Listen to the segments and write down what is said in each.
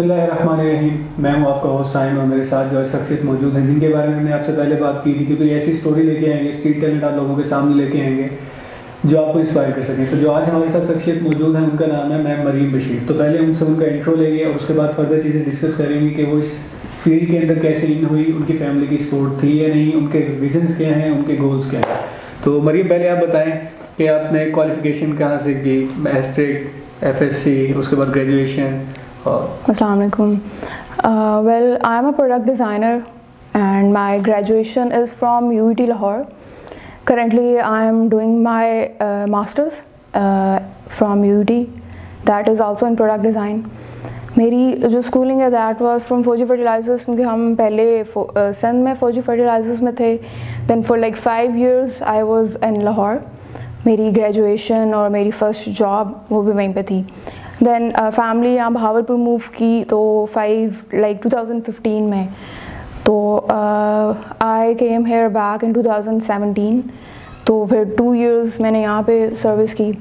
बिस्मिल्लाहिर्रहमानिर्रहीम। मैं हूँ आपका होस्ट साइम और मेरे साथ जो है शख्सियत मौजूद है जिनके बारे में हमने आपसे पहले बात की थी, क्योंकि ऐसी स्टोरी लेके आएंगे, स्ट्रीट टैलेंट आप लोगों के सामने लेके आएंगे जो आपको इंस्पायर कर सकें। तो जो आज हमारे साथ शख्सियत मौजूद है उनका नाम है मैम मरीम बशीर। तो पहले उनसे उनका इंट्रो लेंगे और उसके बाद फर्दर चीज़ें डिस्कस करेंगे कि वो इस फील्ड के अंदर कैसे इन हुई, उनकी फैमिली की सपोर्ट थी या नहीं, उनके विजन क्या हैं, उनके गोल्स क्या हैं। तो मरीम, पहले आप बताएं कि आपने क्वालिफिकेशन कहाँ से की, मैट्रिक, FSC, उसके बाद graduation. Assalamu alaikum. Well, I am a product designer and my graduation is from UET Lahore. Currently, I am doing my masters from UET. That is also in product design. मेरी जो schooling है that was from Fauji fertilizers, क्योंकि हम पहले सिंध में Fauji fertilizers में थे। Then for like 5 years I was in Lahore. मेरी ग्रेजुएशन और मेरी फर्स्ट जॉब वो भी वहीं पे थी। देन फैमिली यहाँ बहावलपुर मूव की तो 2015 में। तो आई केम हेयर बैक इन 2017। तो फिर 2 years मैंने यहाँ पे सर्विस की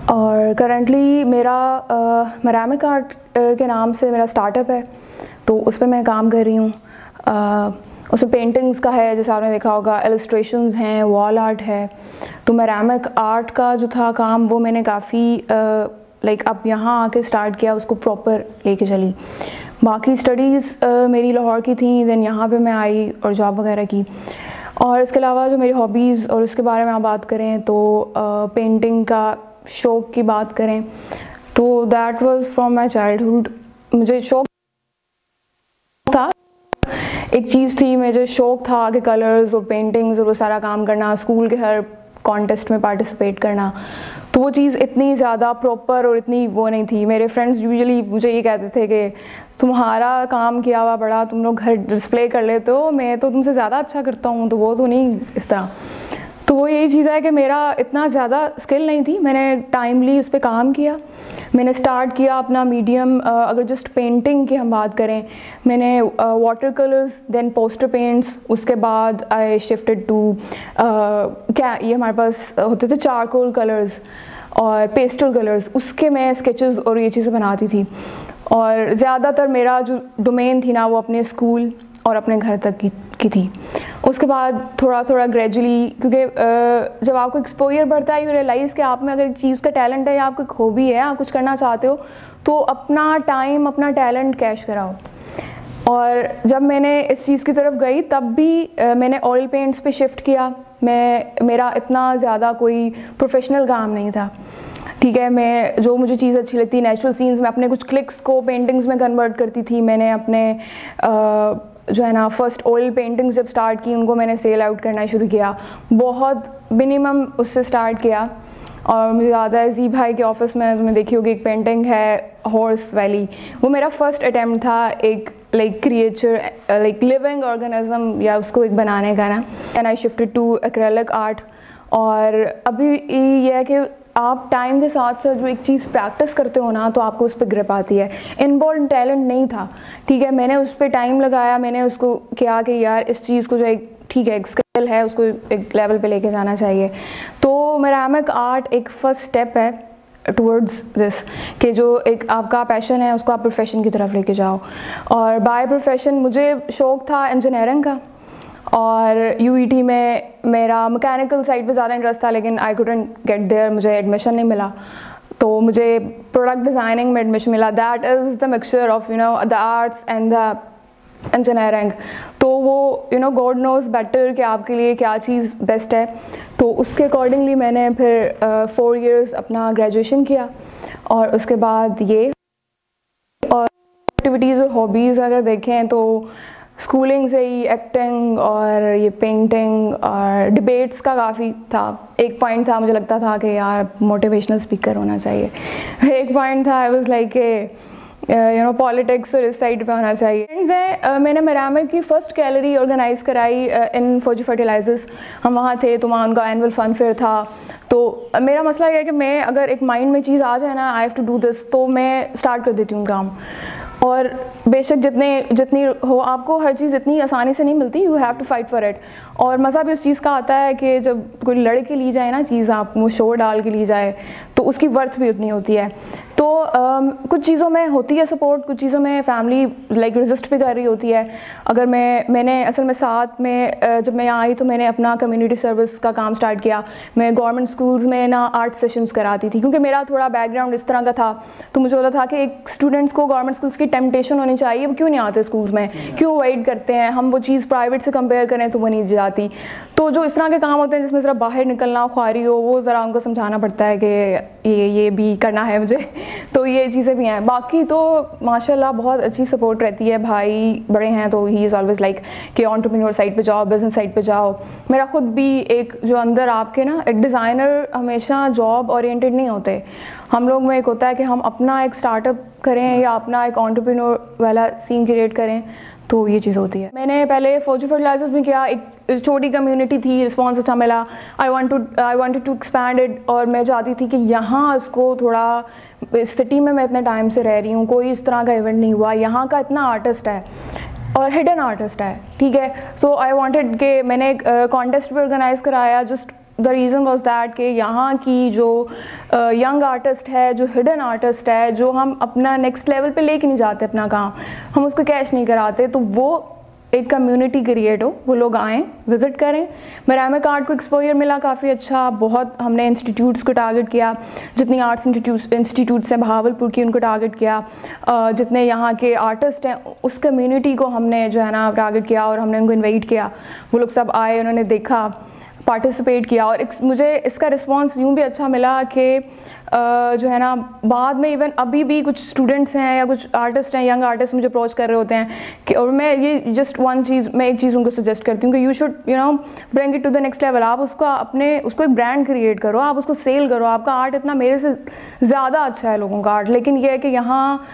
और करंटली मेरा मरामिक आर्ट के नाम से मेरा स्टार्टअप है, तो उस पर मैं काम कर रही हूँ। उसमें पेंटिंग्स का है, जैसे आपने देखा होगा, इलस्ट्रेशंस हैं, वॉल आर्ट है। तो मरामिक आर्ट का जो था काम वो मैंने काफ़ी अब यहाँ आके स्टार्ट किया, उसको प्रॉपर लेके चली। बाकी स्टडीज़ मेरी लाहौर की थी, देन यहाँ पे मैं आई और जॉब वगैरह की। और इसके अलावा जो मेरी हॉबीज़ और उसके बारे में आप बात करें तो पेंटिंग का शौक़ की बात करें तो that was from my childhood. मुझे शौक़ था, एक चीज़ थी, मुझे शौक़ था कि कलर्स और पेंटिंग्स और वो सारा काम करना, स्कूल के हर कॉन्टेस्ट में पार्टिसिपेट करना। तो वो चीज़ इतनी ज़्यादा प्रॉपर और इतनी वो नहीं थी। मेरे फ्रेंड्स यूजुअली मुझे ये कहते थे कि तुम्हारा काम किया हुआ बड़ा तुम लोग घर डिस्प्ले कर लेते हो, मैं तो तुमसे ज़्यादा अच्छा करता हूँ, तो वो तो नहीं इस तरह। तो वो यही चीज़ है कि मेरा इतना ज़्यादा स्किल नहीं थी। मैंने टाइमली उस पर काम किया। मैंने स्टार्ट किया अपना मीडियम, अगर जस्ट पेंटिंग की हम बात करें, मैंने water colours, then poster paints, उसके बाद आई शिफ्टेड टू ये हमारे पास होते थे चारकोल कलर्स और पेस्टल कलर्स, उसके मैं स्केचेस और ये चीज़ें बनाती थी। और ज़्यादातर मेरा जो डोमेन थी ना वो अपने स्कूल और अपने घर तक की थी। उसके बाद थोड़ा थोड़ा ग्रेजुअली, क्योंकि जब आपको एक्सपोजर बढ़ता है, यू रियलाइज़ कि आप में अगर एक चीज़ का टैलेंट है या आपकी हॉबी है, आप कुछ करना चाहते हो, तो अपना टाइम, अपना टैलेंट कैश कराओ। और जब मैंने इस चीज़ की तरफ गई तब भी मैंने ऑयल पेंट्स पे शिफ्ट किया। मेरा इतना ज़्यादा कोई प्रोफेशनल काम नहीं था, ठीक है। मैं जो मुझे चीज़ अच्छी लगती, नेचुरल सीन्स में अपने कुछ क्लिक्स को पेंटिंग्स में कन्वर्ट करती थी। मैंने अपने जो है ना फर्स्ट ऑयल पेंटिंग्स जब स्टार्ट की, उनको मैंने सेल आउट करना शुरू किया। बहुत मिनिमम उससे स्टार्ट किया। और मुझे याद है जी भाई के ऑफिस में तुमने देखी होगी एक पेंटिंग है हॉर्स वैली, वो मेरा फर्स्ट अटैम्प्ट था एक क्रिएचर, लिविंग ऑर्गेनिज्म या उसको एक बनाने का ना। And I shifted to acrylic art. और अभी ये है कि आप टाइम के साथ साथ जो एक चीज़ प्रैक्टिस करते हो ना, तो आपको उस पर ग्रिप आती है। इनबॉर्न टैलेंट नहीं था, ठीक है। मैंने उस पर टाइम लगाया, मैंने उसको किया कि यार इस चीज़ को जो एक ठीक है एक स्किल है, उसको एक लेवल पे लेके जाना चाहिए। तो मरामिक आर्ट एक फ़र्स्ट स्टेप है टुवर्ड्स दिस, कि जो एक आपका पैशन है उसको आप प्रोफेशन की तरफ लेके जाओ। और बाय प्रोफेशन मुझे शौक़ था इंजीनियरिंग का, और UET में मेरा मैकेनिकल साइड पे ज़्यादा इंटरेस्ट था, लेकिन आई कुडंट गेट देयर, मुझे एडमिशन नहीं मिला। तो मुझे प्रोडक्ट डिज़ाइनिंग में एडमिशन मिला। That is the mixture of the arts and the engineering. तो वो गॉड नोज़ बेटर कि आपके लिए क्या चीज़ बेस्ट है। तो उसके अकॉर्डिंगली मैंने फिर 4 years अपना ग्रेजुएशन किया। और उसके बाद ये और एक्टिविटीज़ और हॉबीज़ अगर देखें तो स्कूलिंग से ही एक्टिंग और ये पेंटिंग और डिबेट्स का काफ़ी था। एक पॉइंट था मुझे लगता था कि यार मोटिवेशनल स्पीकर होना चाहिए। एक पॉइंट था आई वाज लाइक पॉलिटिक्स और इस साइड पे होना चाहिए। फ्रेंड्स हैं, मैंने मरामिक की फ़र्स्ट गैलरी ऑर्गेनाइज़ कराई इन फौजी फर्टिलाइजर्स। हम वहाँ थे तो वहाँ उनका एनुअल फन फेयर था। तो मेरा मसला यह है कि मैं अगर एक माइंड में चीज़ आ जाए ना, I have to do this, तो मैं स्टार्ट कर देती हूँ काम। और बेशक जितनी हो, आपको हर चीज़ इतनी आसानी से नहीं मिलती, you have to fight for it. और मज़ा भी उस चीज़ का आता है कि जब कोई लड़ के ली जाए ना चीज़, आप वो शोर डाल के ली जाए, तो उसकी वर्थ भी उतनी होती है। तो कुछ चीज़ों में होती है सपोर्ट, कुछ चीज़ों में फैमिली लाइक रेजिस्ट भी कर रही होती है। अगर मैंने असल में साथ में जब मैं यहाँ आई तो मैंने अपना कम्युनिटी सर्विस का काम स्टार्ट किया। मैं गवर्नमेंट स्कूल्स में ना आर्ट सेशंस कराती थी, क्योंकि मेरा थोड़ा बैकग्राउंड इस तरह का था। तो मुझे होता था कि एक स्टूडेंट्स को गवर्नमेंट स्कूल्स की टेम्पटेशन होनी चाहिए, वो क्यों नहीं आते स्कूल्स में, क्यों अवॉइड करते हैं, हम वो चीज़ प्राइवेट से कंपेयर करें तो वो नहीं जाती। तो जो इस तरह के काम होते हैं जिसमें ज़रा बाहर निकलना ख्वारी हो, वो ज़रा उनको समझाना पड़ता है कि ये भी करना है मुझे। तो ये चीज़ें भी हैं। बाकी तो माशाल्लाह बहुत अच्छी सपोर्ट रहती है। भाई बड़े हैं तो ही इज़ ऑलवेज लाइक कि एंटरप्रेन्योर साइड पे जाओ, बिजनेस साइड पे जाओ। मेरा खुद भी एक जो अंदर आपके ना, एक डिज़ाइनर हमेशा जॉब ओरिएंटेड नहीं होते। हम लोग में एक होता है कि हम अपना एक स्टार्टअप करें या अपना एक एंटरप्रेन्योर वाला सीन क्रिएट करें, तो ये चीज़ होती है। मैंने पहले फौजी फर्टिलाइजर्स में किया, एक छोटी कम्युनिटी थी, रिस्पॉन्स अच्छा मिला। I wanted to expand it, और मैं चाहती थी कि यहाँ इसको थोड़ा, इस सिटी में मैं इतने टाइम से रह रही हूँ, कोई इस तरह का इवेंट नहीं हुआ, यहाँ का इतना आर्टिस्ट है और हिडन आर्टिस्ट है, ठीक है। सो आई वांटेड कि मैंने एक कॉन्टेस्ट भी ऑर्गेनाइज़ कराया। Just the reason was that कि यहाँ की जो यंग आर्टिस्ट है, जो हिडन आर्टिस्ट है, जो हम अपना नेक्स्ट लेवल पे लेके नहीं जाते अपना काम, हम उसको कैश नहीं कराते, तो वो एक कम्युनिटी क्रिएट हो, वो लोग आएँ, विज़िट करें। मेरामिक आर्ट को एक्सपोजर मिला काफ़ी अच्छा। बहुत हमने इंस्टीट्यूट्स को टारगेट किया, जितनी आर्ट्स इंस्टीट्यूट्स हैं भावलपुर की, उनको टारगेट किया। जितने यहाँ के आर्टिस्ट हैं उस कम्युनिटी को हमने जो है ना टारगेट किया, और हमने उनको इन्वाइट किया। वो लोग सब आए, उन्होंने देखा, पार्टिसिपेट किया, और मुझे इसका रिस्पांस यूँ भी अच्छा मिला कि जो है ना बाद में इवन अभी भी कुछ स्टूडेंट्स हैं या कुछ आर्टिस्ट हैं, यंग आर्टिस्ट मुझे अप्रोच कर रहे होते हैं कि, और मैं ये जस्ट मैं एक चीज़ उनको सजेस्ट करती हूँ कि you should bring it to the next level. आप उसको एक ब्रांड क्रिएट करो, आप उसको सेल करो। आपका आर्ट इतना मेरे से ज़्यादा अच्छा है लोगों का आर्ट, लेकिन ये है कि यहाँ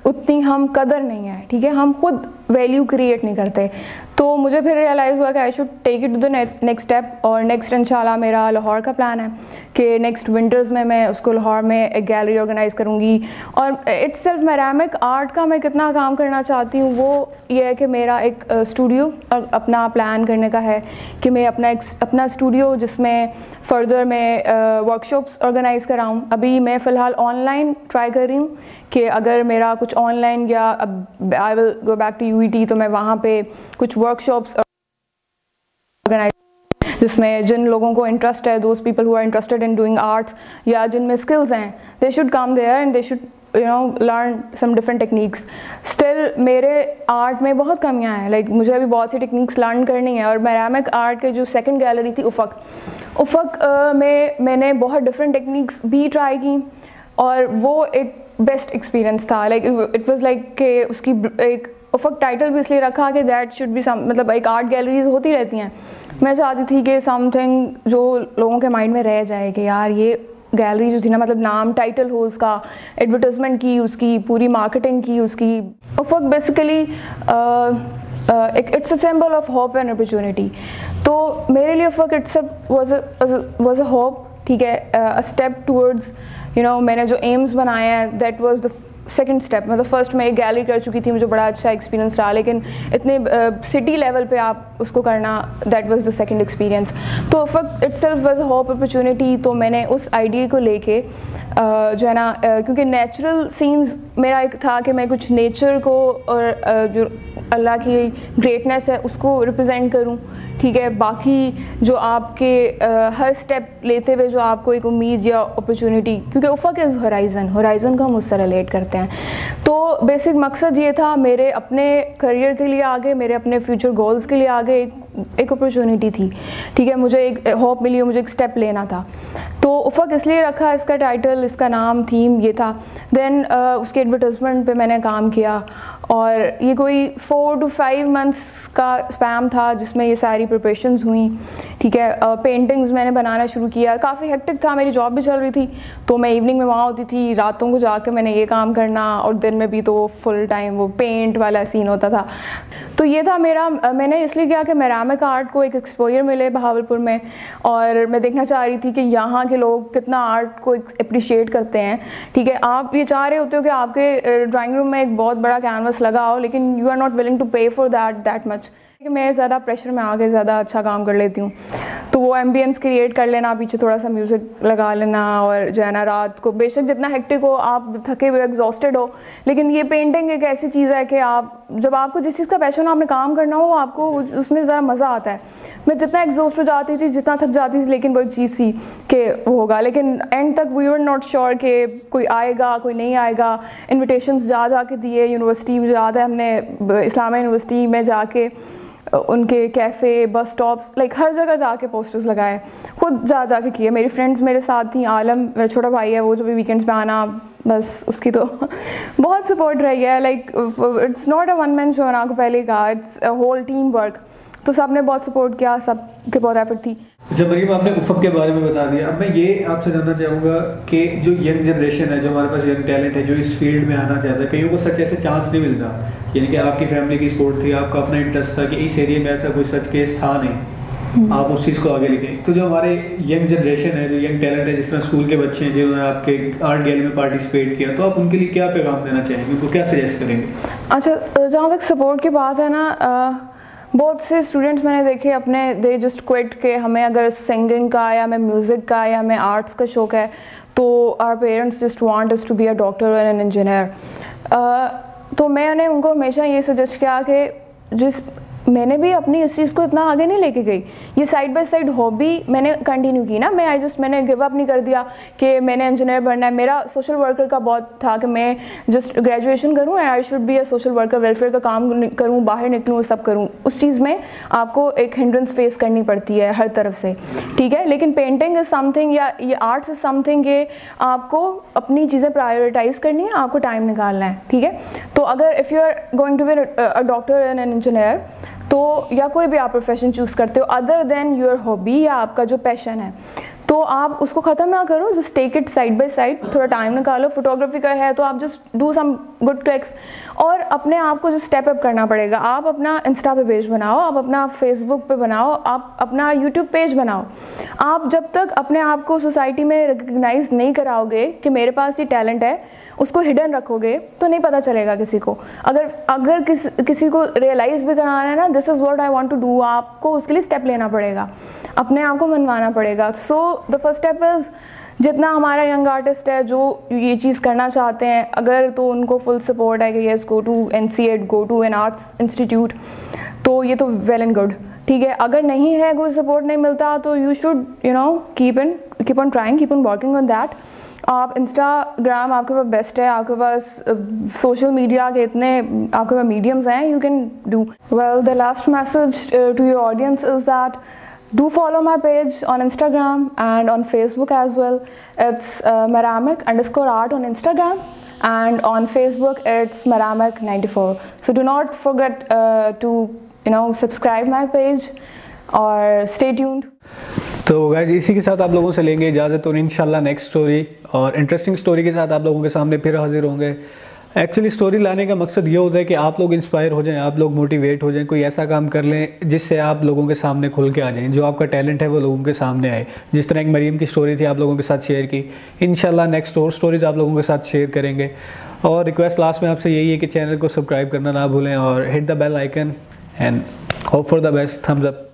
उतनी हम कदर नहीं है, ठीक है, हम खुद वैल्यू क्रिएट नहीं करते। तो मुझे फिर रियलाइज़ हुआ कि I should take it to the next step. और नेक्स्ट इंशाल्लाह मेरा लाहौर का प्लान है कि नेक्स्ट विंटर्स में मैं उसको लाहौर में एक गैलरी ऑर्गेनाइज़ करूँगी। और इट्स सेल्फ मेरामिक आर्ट का मैं कितना काम करना चाहती हूँ वो ये है कि मेरा एक स्टूडियो अपना प्लान करने का है कि मैं अपना स्टूडियो जिसमें फर्दर मैं वर्कशॉप्स ऑर्गेनाइज़ कराऊँ। अभी मैं फ़िलहाल ऑनलाइन ट्राई कर रही हूँ कि अगर मेरा कुछ ऑनलाइन या I will go back to UET तो मैं वहाँ पे कुछ वर्कशॉप्स ऑर्गेनाइज, जिसमें जिन लोगों को इंटरेस्ट है, those people who are interested in doing arts या जिनमें स्किल्स हैं, they should come there and they should learn some different techniques. Still मेरे आर्ट में बहुत कमियां हैं, लाइक मुझे अभी बहुत सी टेक्निक्स लर्न करनी है। और मेरामिक आर्ट के जो सेकंड गैलरी थी उफक में मैंने बहुत डिफरेंट टेक्निक्स भी ट्राई की, और वो एक बेस्ट एक्सपीरियंस था। लाइक इट वाज लाइक कि उसकी एक उफक टाइटल भी इसलिए रखा कि दैट शुड बी सम, मतलब एक आर्ट गैलरीज होती रहती हैं, मैं चाहती थी कि समथिंग जो लोगों के माइंड में रह जाए कि यार ये गैलरी जो थी ना, मतलब नाम टाइटल हो उसका, एडवर्टाइजमेंट की, उसकी पूरी मार्केटिंग की उसकी। उफक basically it's a symbol of hope and opportunity. तो मेरे लिए उफक इट्स वाज अ होप, ठीक है, अ स्टेप टूवर्ड्स मैंने जो एम्स बनाए हैं that was the second step. मतलब फर्स्ट मैं एक गैलरी कर चुकी थी, मुझे बड़ा अच्छा एक्सपीरियंस रहा, लेकिन इतने सिटी लेवल पे आप उसको करना, that was the second experience. तो उफक itself was a hope opportunity. तो मैंने उस आइडिया को लेके जो है ना, क्योंकि नेचुरल सीन्स मेरा एक था कि मैं कुछ नेचर को और जो अल्लाह की ग्रेटनेस है उसको रिप्रेजेंट करूं, ठीक है। बाकी जो आपके हर स्टेप लेते हुए जो आपको एक उम्मीद या अपॉर्चुनिटी, क्योंकि उफक इज़ होराइज़न को हम उससे रिलेट करते हैं। तो बेसिक मकसद ये था मेरे अपने करियर के लिए आगे, मेरे अपने फ्यूचर गोल्स के लिए आगे एक अपॉर्चुनिटी थी, ठीक है। मुझे एक होप मिली, मुझे एक स्टेप लेना था। तो उफक इसलिए रखा, इसका टाइटल, इसका नाम, थीम ये था। देन उसके एडवर्टाइजमेंट पे मैंने काम किया, और ये कोई 4 to 5 मंथ्स का स्पैम था जिसमें ये सारी प्रिपरेशंस हुई, ठीक है। पेंटिंग्स मैंने बनाना शुरू किया, काफ़ी हेक्टिक था, मेरी जॉब भी चल रही थी, तो मैं इवनिंग में वहाँ होती थी, रातों को जाकर मैंने ये काम करना, और दिन में भी तो फुल टाइम वो पेंट वाला सीन होता था। तो ये था मेरा, मैंने इसलिए किया कि मेरामिक आर्ट को एक एक्सपोजर मिले भावलपुर में, और मैं देखना चाह रही थी कि यहाँ के लोग कितना आर्ट को अप्रिशिएट करते हैं, ठीक है। आप ये चाह रहे होते हो कि आपके ड्राइंग रूम में एक बहुत बड़ा कैनवस लगा हो, लेकिन you are not willing to pay for that much. मैं ज़्यादा प्रेशर में आके ज़्यादा अच्छा काम कर लेती हूँ, तो तो वो एम्बियंस क्रिएट कर लेना, पीछे थोड़ा सा म्यूज़िक लगा लेना, और जो है ना रात को बेशक जितना हेक्टिक हो, आप थके हुए एग्जॉस्टेड हो, लेकिन ये पेंटिंग एक ऐसी चीज़ है कि आप जब आपको जिस चीज़ का पैशन हो, आपने काम करना हो, आपको उसमें ज़रा मज़ा आता है। मैं जितना एग्जॉस्ट हो जाती थी, जितना थक जाती थी, लेकिन वो एक चीज़ थी कि वो होगा, लेकिन एंड तक वी वर नॉट श्योर कि कोई आएगा कोई नहीं आएगा। इन्विटेशंस जा के दिए, यूनिवर्सिटी में याद है हमने इस्लामिया यूनिवर्सिटी में जाके उनके कैफ़े, बस स्टॉप्स, लाइक हर जगह जाके पोस्टर्स लगाए, खुद जाके किए। मेरी फ्रेंड्स मेरे साथ थी, आलम मेरा छोटा भाई है, वो जो भी वीकेंड्स पे आना, बस उसकी तो बहुत सपोर्ट रही है। Like it's not a one man show ना, को पहले कहा, it's a whole team work. तो सब ने बहुत सपोर्ट किया, सब के बहुत एफर्ट थी। जब मरीम आपने उफक के बारे में बता दिया, अब मैं ये आपसे जानना चाहूँगा कि जो यंग जनरेशन है, जो हमारे पास यंग टैलेंट है, जो इस फील्ड में आना चाहता है, कईयों को सच ऐसे चांस नहीं मिलता। यानी कि आपकी फैमिली की सपोर्ट थी, आपका अपना इंटरेस्ट था कि इस एरिया में ऐसा कोई सच केस था नहीं, आप उस चीज़ को आगे लेके। तो जो हमारे यंग जनरेशन है, जो यंग टैलेंट है, जिस तरह स्कूल के बच्चे हैं जिन्होंने आपके आर्ट गैलरी में पार्टिसिपेट किया, तो आप उनके लिए क्या पैगाम देना चाहेंगे, उनको क्या सजेस्ट करेंगे? अच्छा, जहाँ तक सपोर्ट की बात है ना, बहुत से स्टूडेंट्स मैंने देखे अपने, दे जस्ट क्विट के हमें अगर सिंगिंग का या हमें म्यूज़िक का या हमें आर्ट्स का शौक़ है, तो our parents just want us to be a doctor and an engineer. तो मैंने उनको हमेशा ये सजेस्ट किया कि मैंने भी अपनी इस चीज़ को इतना आगे नहीं लेके गई, ये साइड बाय साइड हॉबी मैंने कंटिन्यू की ना। मैंने गिव अप नहीं कर दिया कि मैंने इंजीनियर बनना है। मेरा सोशल वर्कर का बहुत था कि मैं जस्ट ग्रेजुएशन करूं and I should be a social worker, welfare का काम करूं, बाहर निकलूं, सब करूं। उस चीज़ में आपको एक हिंड्रेंस फेस करनी पड़ती है हर तरफ से, ठीक है। लेकिन पेंटिंग इज़ समथिंग, या ये आर्ट्स इज़ समथिंग, ये आपको अपनी चीज़ें प्रायोरिटाइज़ करनी है, आपको टाइम निकालना है, ठीक है। तो अगर if you are going to be a doctor and an engineer, तो या कोई भी आप प्रोफेशन चूज़ करते हो अदर देन योर हॉबी या आपका जो पैशन है, तो आप उसको ख़त्म ना करो, just take it side by side, थोड़ा टाइम निकालो। फोटोग्राफी का है तो आप just do some good tricks, और अपने आप को जो स्टेप अप करना पड़ेगा। आप अपना इंस्टा पे पेज बनाओ, आप अपना फेसबुक पे बनाओ, आप अपना यूट्यूब पेज बनाओ। आप जब तक अपने आप को सोसाइटी में रिकग्नाइज नहीं कराओगे कि मेरे पास ये टैलेंट है, उसको हिडन रखोगे, तो नहीं पता चलेगा किसी को। अगर किसी को रियलाइज़ भी कराना है ना, this is what I want to do, आपको उसके लिए स्टेप लेना पड़ेगा, अपने आप को मनवाना पड़ेगा। So the first step is, जितना हमारा यंग आर्टिस्ट है जो ये चीज़ करना चाहते हैं, अगर तो उनको फुल सपोर्ट है कि yes go to NCET, go to an arts institute, तो ये तो वेल एंड गुड, ठीक है। अगर नहीं है, कोई सपोर्ट नहीं मिलता, तो you should keep on trying, keep on working on that. आप इंस्टाग्राम आपके पास बेस्ट है, आपके पास सोशल मीडिया के इतने आपके पास मीडियम्स हैं, you can do well. The last message to your audience is that do follow my page on Instagram and on Facebook as well. It's Maramek_art on Instagram, and on Facebook it's Maramek94. So do not forget to subscribe my page or stay tuned. तो guys, इसी के साथ आप लोगों से लेंगे इजाज़त, और इंशाल्लाह नेक्स्ट स्टोरी और इंटरेस्टिंग स्टोरी के साथ आप लोगों के सामने फिर हाजिर होंगे। एक्चुअली स्टोरी लाने का मकसद ये होता है कि आप लोग इंस्पायर हो जाएं, आप लोग मोटिवेट हो जाएं, कोई ऐसा काम कर लें जिससे आप लोगों के सामने खुल के आ जाएं, जो आपका टैलेंट है वो लोगों के सामने आए। जिस तरह एक मरीम की स्टोरी थी आप लोगों के साथ शेयर की, इंशाल्लाह नेक्स्ट और स्टोरीज आप लोगों के साथ शेयर करेंगे। और रिक्वेस्ट लास्ट में आपसे यही है कि चैनल को सब्सक्राइब करना ना भूलें और hit the bell icon and hope for the best, thumbs up.